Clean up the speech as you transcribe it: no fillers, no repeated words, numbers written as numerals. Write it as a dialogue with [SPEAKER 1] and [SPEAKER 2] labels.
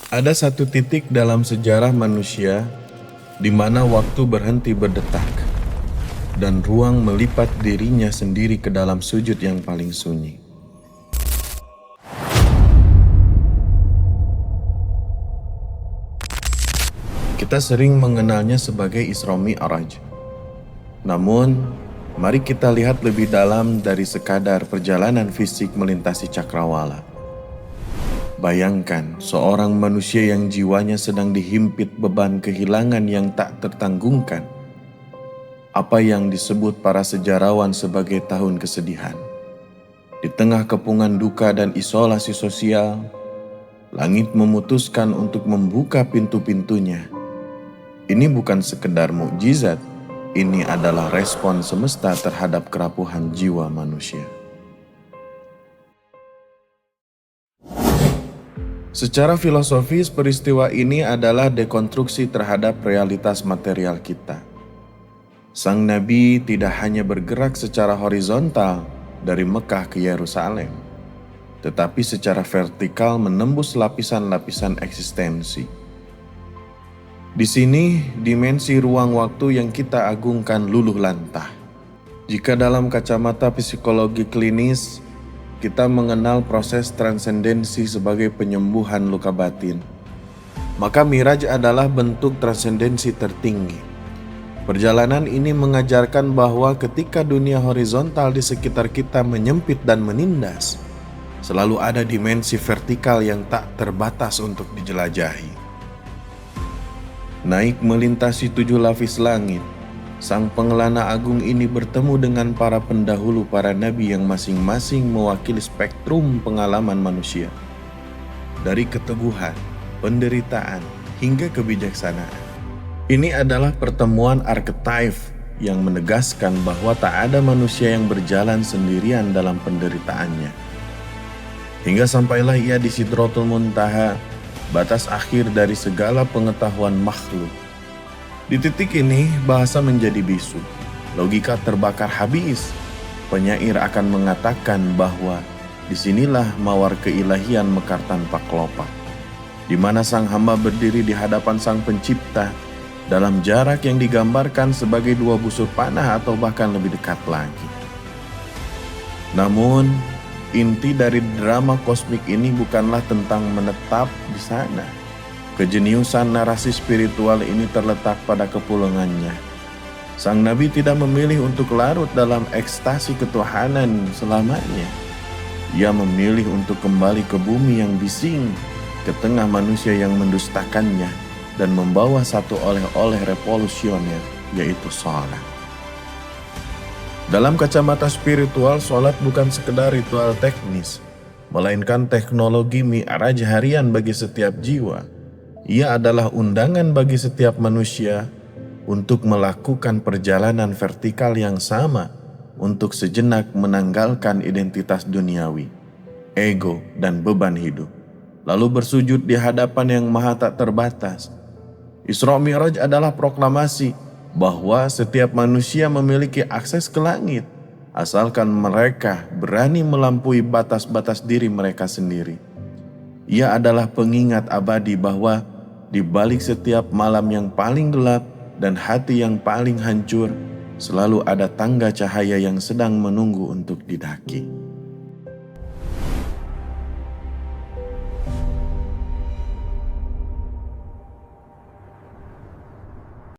[SPEAKER 1] Ada satu titik dalam sejarah manusia di mana waktu berhenti berdetak dan ruang melipat dirinya sendiri ke dalam sujud yang paling sunyi. Kita sering mengenalnya sebagai Isra Mi'raj. Namun, mari kita lihat lebih dalam dari sekadar perjalanan fisik melintasi cakrawala. Bayangkan seorang manusia yang jiwanya sedang dihimpit beban kehilangan yang tak tertanggungkan. Apa yang disebut para sejarawan sebagai tahun kesedihan. Di tengah kepungan duka dan isolasi sosial, langit memutuskan untuk membuka pintu-pintunya. Ini bukan sekedar mukjizat, ini adalah respon semesta terhadap kerapuhan jiwa manusia. Secara filosofis, peristiwa ini adalah dekonstruksi terhadap realitas material kita. Sang Nabi tidak hanya bergerak secara horizontal dari Mekah ke Yerusalem, tetapi secara vertikal menembus lapisan-lapisan eksistensi. Di sini, dimensi ruang waktu yang kita agungkan luluh lantah. Jika dalam kacamata psikologi klinis, kita mengenal proses transendensi sebagai penyembuhan luka batin, maka Miraj adalah bentuk transendensi tertinggi. Perjalanan ini mengajarkan bahwa ketika dunia horizontal di sekitar kita menyempit dan menindas, selalu ada dimensi vertikal yang tak terbatas untuk dijelajahi. Naik melintasi 7 lapis langit, sang pengelana agung ini bertemu dengan para pendahulu para nabi yang masing-masing mewakili spektrum pengalaman manusia. Dari keteguhan, penderitaan, hingga kebijaksanaan. Ini adalah pertemuan archetype yang menegaskan bahwa tak ada manusia yang berjalan sendirian dalam penderitaannya. Hingga sampailah ia di Sidratul Muntaha, batas akhir dari segala pengetahuan makhluk. Di titik ini, bahasa menjadi bisu, logika terbakar habis. Penyair akan mengatakan bahwa disinilah mawar keilahian mekar tanpa kelopak, di mana sang hamba berdiri di hadapan sang pencipta, dalam jarak yang digambarkan sebagai 2 busur panah atau bahkan lebih dekat lagi. Namun, inti dari drama kosmik ini bukanlah tentang menetap di sana. Kejeniusan narasi spiritual ini terletak pada kepulangannya. Sang Nabi tidak memilih untuk larut dalam ekstasi ketuhanan selamanya. Ia memilih untuk kembali ke bumi yang bising, ke tengah manusia yang mendustakannya, dan membawa satu oleh-oleh revolusioner, yaitu sholat. Dalam kacamata spiritual, sholat bukan sekedar ritual teknis, melainkan teknologi mi'raj harian bagi setiap jiwa. Ia adalah undangan bagi setiap manusia untuk melakukan perjalanan vertikal yang sama, untuk sejenak menanggalkan identitas duniawi, ego, dan beban hidup, lalu bersujud di hadapan yang maha tak terbatas. Isra Mi'raj adalah proklamasi bahwa setiap manusia memiliki akses ke langit, asalkan mereka berani melampaui batas-batas diri mereka sendiri. Ia adalah pengingat abadi bahwa di balik setiap malam yang paling gelap dan hati yang paling hancur, selalu ada tangga cahaya yang sedang menunggu untuk didaki.